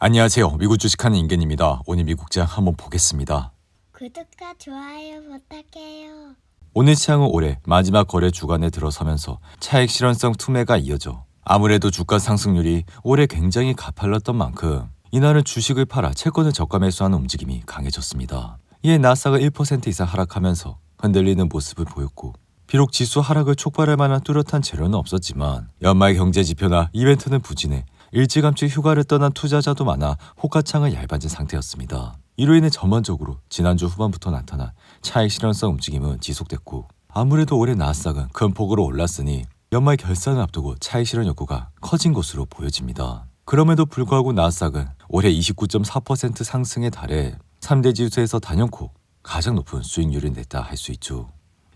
안녕하세요. 미국 주식하는 임겐입니다. 오늘 미국장 한번 보겠습니다. 구독과 좋아요 부탁해요. 오늘 시장은 올해 마지막 거래 주간에 들어서면서 차익 실현성 투매가 이어져 아무래도 주가 상승률이 올해 굉장히 가팔랐던 만큼 이날은 주식을 팔아 채권을 저가 매수하는 움직임이 강해졌습니다. 이에 나스닥은 1% 이상 하락하면서 흔들리는 모습을 보였고 비록 지수 하락을 촉발할 만한 뚜렷한 재료는 없었지만 연말 경제 지표나 이벤트는 부진해 일찌감치 휴가를 떠난 투자자도 많아 호가창을 얇아진 상태였습니다. 이로 인해 전반적으로 지난주 후반부터 나타난 차익 실현성 움직임은 지속됐고 아무래도 올해 나스닥은 큰 폭으로 올랐으니 연말 결산을 앞두고 차익 실현 욕구가 커진 것으로 보여집니다. 그럼에도 불구하고 나스닥은 올해 29.4% 상승에 달해 3대 지수에서 단연코 가장 높은 수익률을 냈다 할 수 있죠.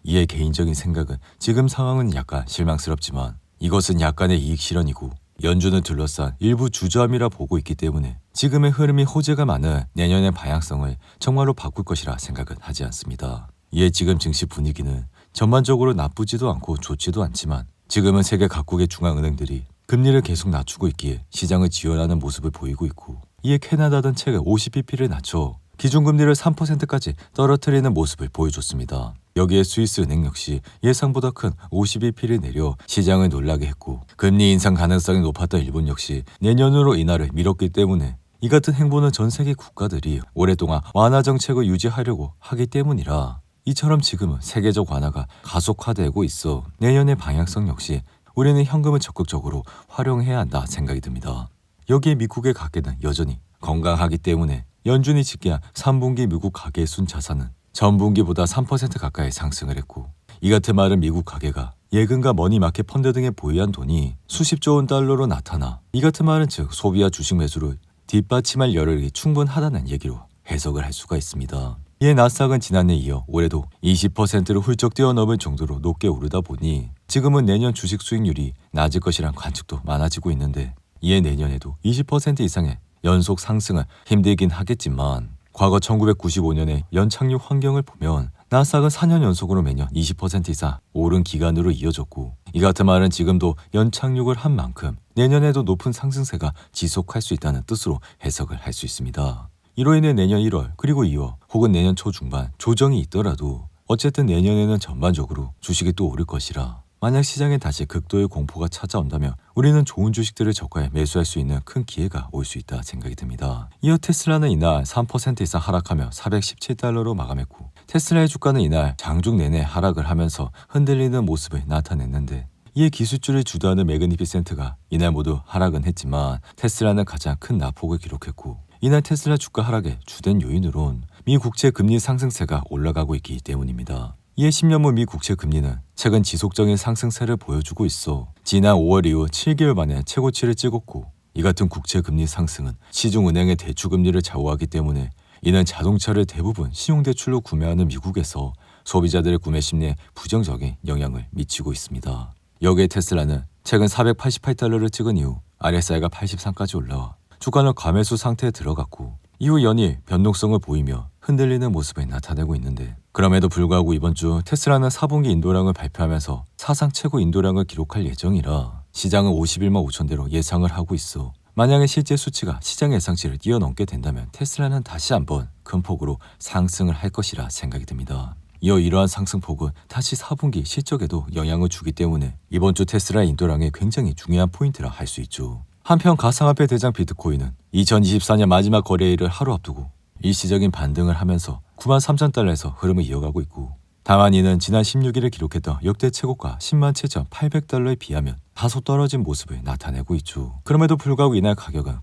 이에 개인적인 생각은 지금 상황은 약간 실망스럽지만 이것은 약간의 이익 실현이고 연준을 둘러싼 일부 주저함이라 보고 있기 때문에 지금의 흐름이 호재가 많은 내년의 방향성을 정말로 바꿀 것이라 생각은 하지 않습니다. 이에 지금 증시 분위기는 전반적으로 나쁘지도 않고 좋지도 않지만 지금은 세계 각국의 중앙은행들이 금리를 계속 낮추고 있기에 시장을 지원하는 모습을 보이고 있고 이에 캐나다는 최근 50bp를 낮춰 기준금리를 3%까지 떨어뜨리는 모습을 보여줬습니다. 여기에 스위스 은행 역시 예상보다 큰 52p를 내려 시장을 놀라게 했고 금리 인상 가능성이 높았던 일본 역시 내년으로 인하를 미뤘기 때문에 이 같은 행보는 전 세계 국가들이 오랫동안 완화 정책을 유지하려고 하기 때문이라 이처럼 지금은 세계적 완화가 가속화되고 있어 내년의 방향성 역시 우리는 현금을 적극적으로 활용해야 한다 생각이 듭니다. 여기에 미국의 가계는 여전히 건강하기 때문에 연준이 집계한 3분기 미국 가계의 순자산은 전분기보다 3% 가까이 상승을 했고 이 같은 말은 미국 가계가 예금과 머니마켓 펀드 등에 보유한 돈이 수십조 원 달러로 나타나 이 같은 말은 즉 소비와 주식 매수를 뒷받침할 여력이 충분하다는 얘기로 해석을 할 수가 있습니다. 이에 나스닥은 지난해에 이어 올해도 20%를 훌쩍 뛰어넘을 정도로 높게 오르다 보니 지금은 내년 주식 수익률이 낮을 것이란 관측도 많아지고 있는데 이에 내년에도 20% 이상의 연속 상승은 힘들긴 하겠지만 과거 1995년의 연착륙 환경을 보면 나스닥은 4년 연속으로 매년 20% 이상 오른 기간으로 이어졌고 이 같은 말은 지금도 연착륙을 한 만큼 내년에도 높은 상승세가 지속할 수 있다는 뜻으로 해석을 할 수 있습니다. 이로 인해 내년 1월 그리고 2월 혹은 내년 초중반 조정이 있더라도 어쨌든 내년에는 전반적으로 주식이 또 오를 것이라 만약 시장에 다시 극도의 공포가 찾아온다면 우리는 좋은 주식들을 저가에 매수할 수 있는 큰 기회가 올 수 있다 생각이 듭니다. 이어 테슬라는 이날 3% 이상 하락하며 417달러로 마감했고 테슬라의 주가는 이날 장중 내내 하락을 하면서 흔들리는 모습을 나타냈는데 이에 기술주를 주도하는 매그니피센트가 이날 모두 하락은 했지만 테슬라는 가장 큰 낙폭을 기록했고 이날 테슬라 주가 하락의 주된 요인으론 미 국채 금리 상승세가 올라가고 있기 때문입니다. 이에 10년물 미 국채 금리는 최근 지속적인 상승세를 보여주고 있어 지난 5월 이후 7개월 만에 최고치를 찍었고 이 같은 국채 금리 상승은 시중은행의 대출 금리를 좌우하기 때문에 이는 자동차를 대부분 신용대출로 구매하는 미국에서 소비자들의 구매 심리에 부정적인 영향을 미치고 있습니다. 여기에 테슬라는 최근 488달러를 찍은 이후 RSI가 83까지 올라와 주가는 과매수 상태에 들어갔고 이후 연일 변동성을 보이며 흔들리는 모습을 나타내고 있는데 그럼에도 불구하고 이번 주 테슬라는 4분기 인도량을 발표하면서 사상 최고 인도량을 기록할 예정이라 시장은 51만 5천대로 예상을 하고 있어 만약에 실제 수치가 시장 예상치를 뛰어넘게 된다면 테슬라는 다시 한번 큰 폭으로 상승을 할 것이라 생각이 듭니다. 이어 이러한 상승폭은 다시 4분기 실적에도 영향을 주기 때문에 이번 주 테슬라 인도량이 굉장히 중요한 포인트라 할 수 있죠. 한편 가상화폐 대장 비트코인은 2024년 마지막 거래일을 하루 앞두고 일시적인 반등을 하면서 93,000달러에서 흐름을 이어가고 있고 다만 이는 지난 16일에 기록했던 역대 최고가 107,800달러에 비하면 다소 떨어진 모습을 나타내고 있죠. 그럼에도 불구하고 이날 가격은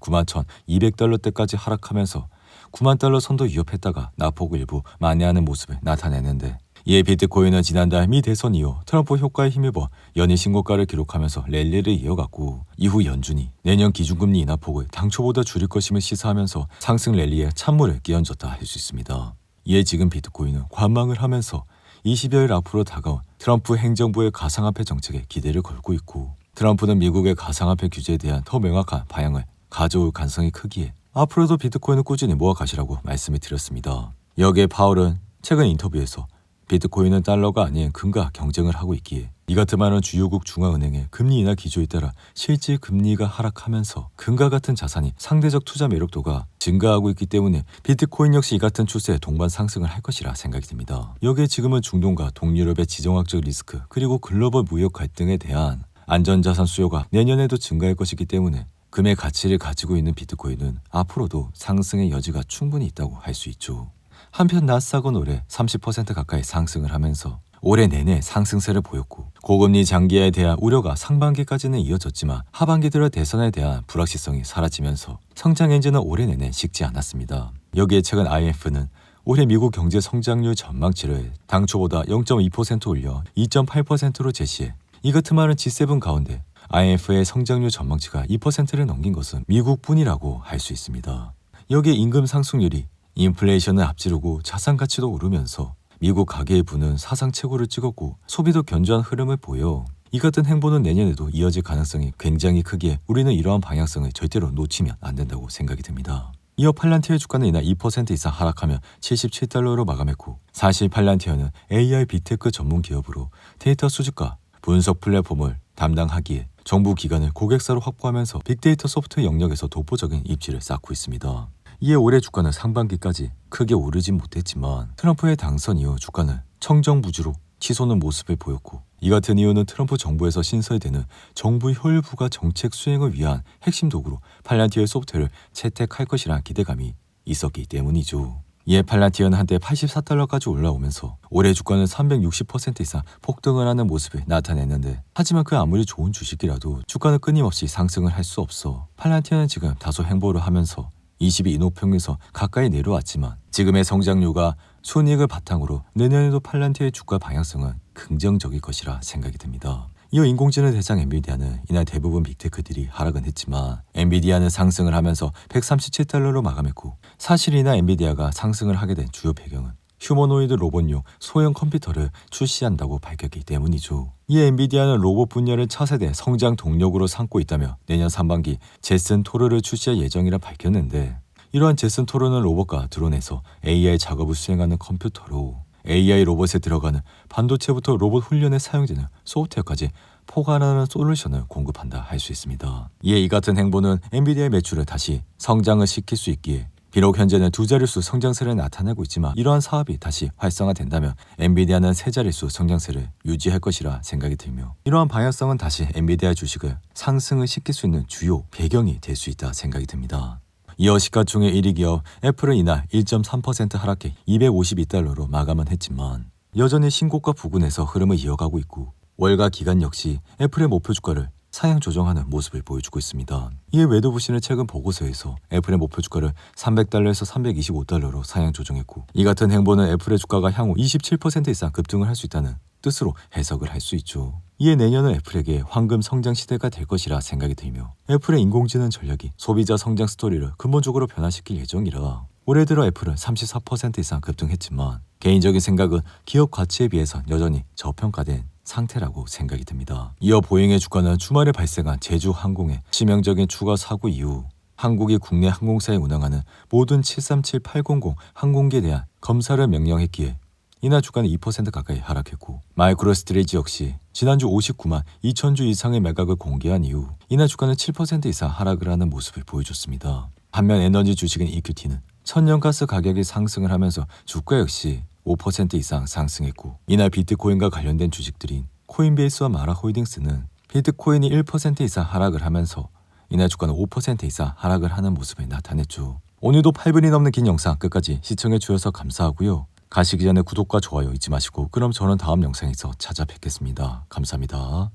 91,200달러대까지 하락하면서 90,000달러 선도 위협했다가 낙폭을 일부 만회하는 모습을 나타내는데 이에 비트코인은 지난달 미 대선 이후 트럼프 효과에 힘입어 연일 신고가를 기록하면서 랠리를 이어갔고 이후 연준이 내년 기준금리 인하폭을 당초보다 줄일 것임을 시사하면서 상승 랠리에 찬물을 끼얹었다 할 수 있습니다. 이에 지금 비트코인은 관망을 하면서 20여일 앞으로 다가온 트럼프 행정부의 가상화폐 정책에 기대를 걸고 있고 트럼프는 미국의 가상화폐 규제에 대한 더 명확한 방향을 가져올 가능성이 크기에 앞으로도 비트코인을 꾸준히 모아가시라고 말씀을 드렸습니다. 여기에 파월은 최근 인터뷰에서 비트코인은 달러가 아닌 금과 경쟁을 하고 있기에 이가트만은 주요국 중앙은행의 금리 인하 기조에 따라 실질 금리가 하락하면서 금과 같은 자산이 상대적 투자 매력도가 증가하고 있기 때문에 비트코인 역시 이 같은 추세에 동반 상승을 할 것이라 생각이 듭니다. 여기에 지금은 중동과 동유럽의 지정학적 리스크 그리고 글로벌 무역 갈등에 대한 안전자산 수요가 내년에도 증가할 것이기 때문에 금의 가치를 가지고 있는 비트코인은 앞으로도 상승의 여지가 충분히 있다고 할 수 있죠. 한편 나스닥은 올해 30% 가까이 상승을 하면서 올해 내내 상승세를 보였고 고금리 장기화에 대한 우려가 상반기까지는 이어졌지만 하반기 들어 대선에 대한 불확실성이 사라지면서 성장 엔진은 올해 내내 식지 않았습니다. 여기에 최근 IMF는 올해 미국 경제 성장률 전망치를 당초보다 0.2% 올려 2.8%로 제시해 이 같은 말은 G7 가운데 IMF의 성장률 전망치가 2%를 넘긴 것은 미국뿐이라고 할 수 있습니다. 여기에 임금 상승률이 인플레이션을 앞지르고 자산 가치도 오르면서 미국 가계의 부는 사상 최고를 찍었고 소비도 견조한 흐름을 보여 이 같은 행보는 내년에도 이어질 가능성이 굉장히 크기에 우리는 이러한 방향성을 절대로 놓치면 안 된다고 생각이 듭니다. 이어 팔란티어의 주가는 이날 2% 이상 하락하며 77달러로 마감했고 사실 팔란티어는 AI 빅테크 전문 기업으로 데이터 수집과 분석 플랫폼을 담당하기에 정부 기관을 고객사로 확보하면서 빅데이터 소프트웨어 영역에서 독보적인 입지를 쌓고 있습니다. 이에 올해 주가는 상반기까지 크게 오르진 못했지만 트럼프의 당선 이후 주가는 청정부지로 치솟는 모습을 보였고 이 같은 이유는 트럼프 정부에서 신설되는 정부 효율부가 정책 수행을 위한 핵심 도구로 팔란티어의 소프트웨어를 채택할 것이라는 기대감이 있었기 때문이죠. 이에 팔란티어는 한때 84달러까지 올라오면서 올해 주가는 360% 이상 폭등을 하는 모습을 나타냈는데 하지만 그 아무리 좋은 주식이라도 주가는 끊임없이 상승을 할 수 없어 팔란티어는 지금 다소 행보를 하면서 22 이노평에서 가까이 내려왔지만 지금의 성장률과 순이익을 바탕으로 내년에도 팔란티어의 주가 방향성은 긍정적일 것이라 생각이 듭니다. 이어 인공지능 대장 엔비디아는 이날 대부분 빅테크들이 하락은 했지만 엔비디아는 상승을 하면서 137달러로 마감했고 사실 이날 엔비디아가 상승을 하게 된 주요 배경은 휴머노이드 로봇용 소형 컴퓨터를 출시한다고 밝혔기 때문이죠. 이에 엔비디아는 로봇 분야를 차세대 성장 동력으로 삼고 있다며 내년 상반기 제슨 토르를 출시할 예정이라 밝혔는데 이러한 제슨 토르는 로봇과 드론에서 AI 작업을 수행하는 컴퓨터로 AI 로봇에 들어가는 반도체부터 로봇 훈련에 사용되는 소프트웨어까지 포괄하는 솔루션을 공급한다 할 수 있습니다. 이에 이 같은 행보는 엔비디아의 매출을 다시 성장을 시킬 수 있기에 비록 현재는 두 자릿수 성장세를 나타내고 있지만 이러한 사업이 다시 활성화된다면 엔비디아는 세 자릿수 성장세를 유지할 것이라 생각이 들며 이러한 방향성은 다시 엔비디아 주식을 상승을 시킬 수 있는 주요 배경이 될 수 있다 생각이 듭니다. 이어 시가총액 1위 기업 애플은 이날 1.3% 하락해 252달러로 마감은 했지만 여전히 신고가 부근에서 흐름을 이어가고 있고 월가 기간 역시 애플의 목표 주가를 상향 조정하는 모습을 보여주고 있습니다. 이에 웨더부시는 최근 보고서에서 애플의 목표 주가를 300달러에서 325달러로 상향 조정했고 이 같은 행보는 애플의 주가가 향후 27% 이상 급등을 할 수 있다는 뜻으로 해석을 할 수 있죠. 이에 내년은 애플에게 황금 성장 시대가 될 것이라 생각이 들며 애플의 인공지능 전략이 소비자 성장 스토리를 근본적으로 변화시킬 예정이라 올해 들어 애플은 34% 이상 급등했지만 개인적인 생각은 기업 가치에 비해선 여전히 저평가된 상태라고 생각이 듭니다. 이어 보잉의 주가는 주말에 발생한 제주항공의 치명적인 추가 사고 이후 한국이 국내 항공사에 운항하는 모든 737-800 항공기에 대한 검사를 명령했기에 이날 주가는 2% 가까이 하락했고 마이크로스트레이지 역시 지난주 59만 2천 주 이상의 매각을 공개한 이후 이날 주가는 7% 이상 하락을 하는 모습을 보여줬습니다. 반면 에너지 주식인 EQT는 천연가스 가격이 상승을 하면서 주가 역시 5% 이상 상승했고 이날 비트코인과 관련된 주식들인 코인베이스와 마라홀딩스는 비트코인이 1% 이상 하락을 하면서 이날 주가는 5% 이상 하락을 하는 모습을 나타냈죠. 오늘도 8분이 넘는 긴 영상 끝까지 시청해 주셔서 감사하고요. 가시기 전에 구독과 좋아요 잊지 마시고 그럼 저는 다음 영상에서 찾아뵙겠습니다. 감사합니다.